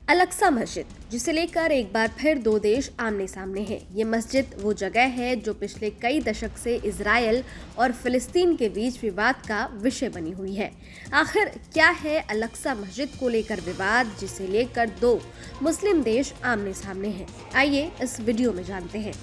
Al-Aqsa मस्जिद, जिसे लेकर एक बार फिर दो देश आमने सामने हैं। ये मस्जिद वो जगह है जो पिछले कई दशक से इजरायल और फिलिस्तीन के बीच विवाद का विषय बनी हुई है। आखिर क्या है अल-अक्सा मस्जिद को लेकर विवाद, जिसे लेकर दो मुस्लिम देश आमने सामने हैं? आइए इस वीडियो में जानते हैं।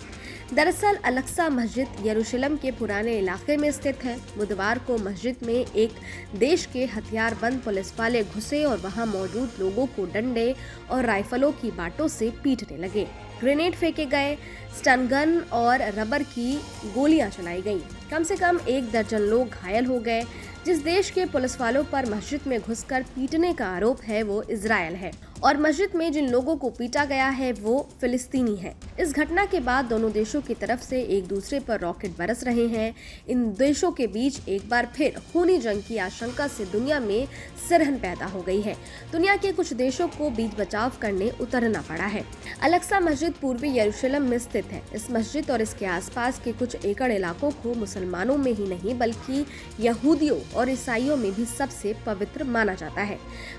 दरअसल अल-अक्सा मस्जिद यरूशलेम के पुराने इलाके में स्थित है। बुधवार को मस्जिद में एक देश के हथियारबंद पुलिस वाले घुसे और वहां मौजूद लोगों को डंडे और राइफलों की बाटों से पीटने लगे। ग्रेनेड फेंके गए, स्टन गन और रबर की गोलियां चलाई गईं। कम से कम 1 दर्जन लोग घायल हो गए। जिस देश के पुलिस वालों पर मस्जिद में घुसकर पीटने का आरोप है वो इजरायल है और मस्जिद में जिन लोगों को पीटा गया है वो फिलिस्तीनी है। इस घटना के बाद दोनों देशों की तरफ से एक दूसरे पर रॉकेट बरस रहे हैं। इन देशों के बीच एक बार फिर खूनी जंग की आशंका से दुनिया में सिरहन पैदा हो गई है। दुनिया के कुछ देशों को बीच बचाव करने उतरना पड़ा है। अल-अक्सा मस्जिद पूर्वी यरूशलेम में स्थित है। इस मस्जिद और इसके आसपास के कुछ एकड़ इलाकों को मुसलमानों में ही नहीं बल्कि यहूदियों और ईसाइयों में भी सबसे पवित्र माना जाता है।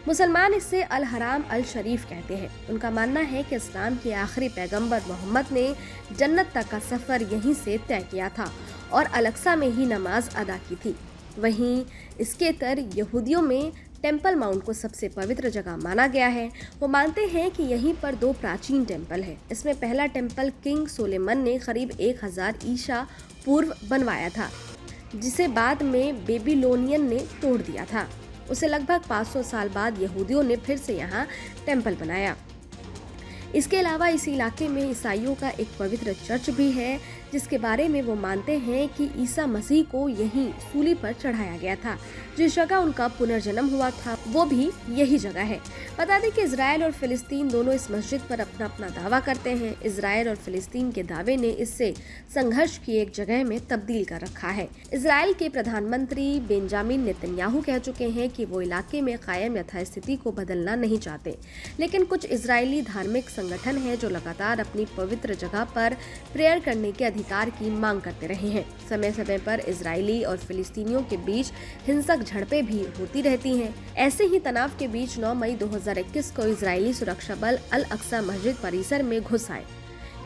मुसलमान इसे अल हराम अल शरीफ कहते हैं। उनका मानना है कि इस्लाम के आखिरी पैगंबर मोहम्मद ने जन्नत तक का सफर यहीं से तय किया था और अल-अक्सा में ही नमाज अदा की थी। वहीं इसके तर यहूदियों में टेम्पल माउंट को सबसे पवित्र जगह माना गया है। वो मानते हैं कि यहीं पर 2 प्राचीन टेम्पल है। इसमें पहला टेम्पल किंग सोलेमन ने करीब 1000 ईसा पूर्व बनवाया था, जिसे बाद में बेबीलोनियन ने तोड़ दिया था। उसे लगभग 500 साल बाद यहूदियों ने फिर से यहाँ टेम्पल बनाया। इसके अलावा इस इलाके में ईसाइयों का एक पवित्र चर्च भी है, जिसके बारे में वो मानते हैं कि ईसा मसीह को यहीं सूली पर चढ़ाया गया था। जिस जगह उनका पुनर्जन्म हुआ था वो भी यही जगह है। बता दें कि इजरायल और फिलिस्तीन दोनों इस मस्जिद पर अपना अपना दावा करते हैं। इजरायल और फिलिस्तीन के दावे ने इससे संघर्ष की एक जगह में तब्दील कर रखा है। इजरायल के प्रधानमंत्री बेंजामिन नेतन्याहू कह चुके हैं कि वो इलाके में कायम यथास्थिति को बदलना नहीं चाहते, लेकिन कुछ इजरायली धार्मिक संगठन है जो लगातार अपनी पवित्र जगह पर प्रेयर करने के अधिकार की मांग करते रहे हैं। समय समय पर इजरायली और फिलिस्तीनियों के बीच हिंसक झड़पें भी होती रहती हैं। ऐसे ही तनाव के बीच 9 मई 2021 को इजरायली सुरक्षा बल अल-अक्सा मस्जिद परिसर में घुस आए।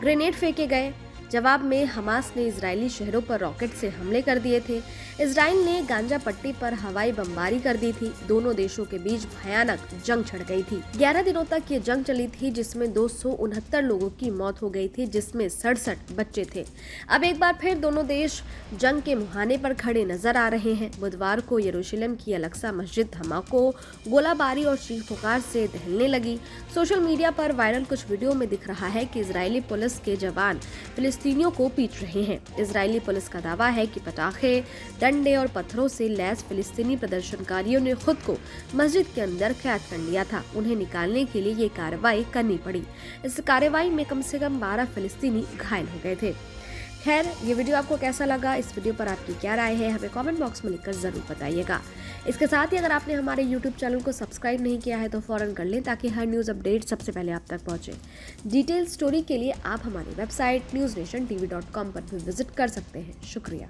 ग्रेनेड फेंके गए। जवाब में हमास ने इजरायली शहरों पर रॉकेट से हमले कर दिए थे। इजरायल ने गांजा पट्टी पर हवाई बमबारी कर दी थी। दोनों देशों के बीच भयानक जंग छिड़ गई थी। 11 दिनों तक ये जंग चली थी, जिसमें 269 लोगों की मौत हो गई थी, जिसमें 67 बच्चे थे। अब एक बार फिर दोनों देश जंग के मुहाने पर खड़े नजर आ रहे हैं। बुधवार को यरूशलेम की अल-अक्सा मस्जिद धमाकों, गोलाबारी और चीख पुकार से दहलने लगी। सोशल मीडिया पर वायरल कुछ वीडियो में दिख रहा है कि इजरायली पुलिस के जवान फिलिस्तीनियों को पीट रहे हैं। इजरायली पुलिस का दावा है कि पटाखे, डंडे और पत्थरों से लैस फिलिस्तीनी प्रदर्शनकारियों ने खुद को मस्जिद के अंदर कैद कर लिया था। उन्हें निकालने के लिए ये कार्रवाई करनी पड़ी। इस कार्रवाई में कम से कम 12 फिलिस्तीनी घायल हो गए थे। खैर, ये वीडियो आपको कैसा लगा? इस वीडियो पर आपकी क्या राय है? हमें कमेंट बॉक्स में लिखकर जरूर बताइएगा। इसके साथ ही अगर आपने हमारे YouTube चैनल को सब्सक्राइब नहीं किया है तो फौरन कर लें, ताकि हर न्यूज़ अपडेट सबसे पहले आप तक पहुंचे। डिटेल स्टोरी के लिए आप हमारी वेबसाइट newsnationtv.com पर भी विजिट कर सकते हैं। शुक्रिया।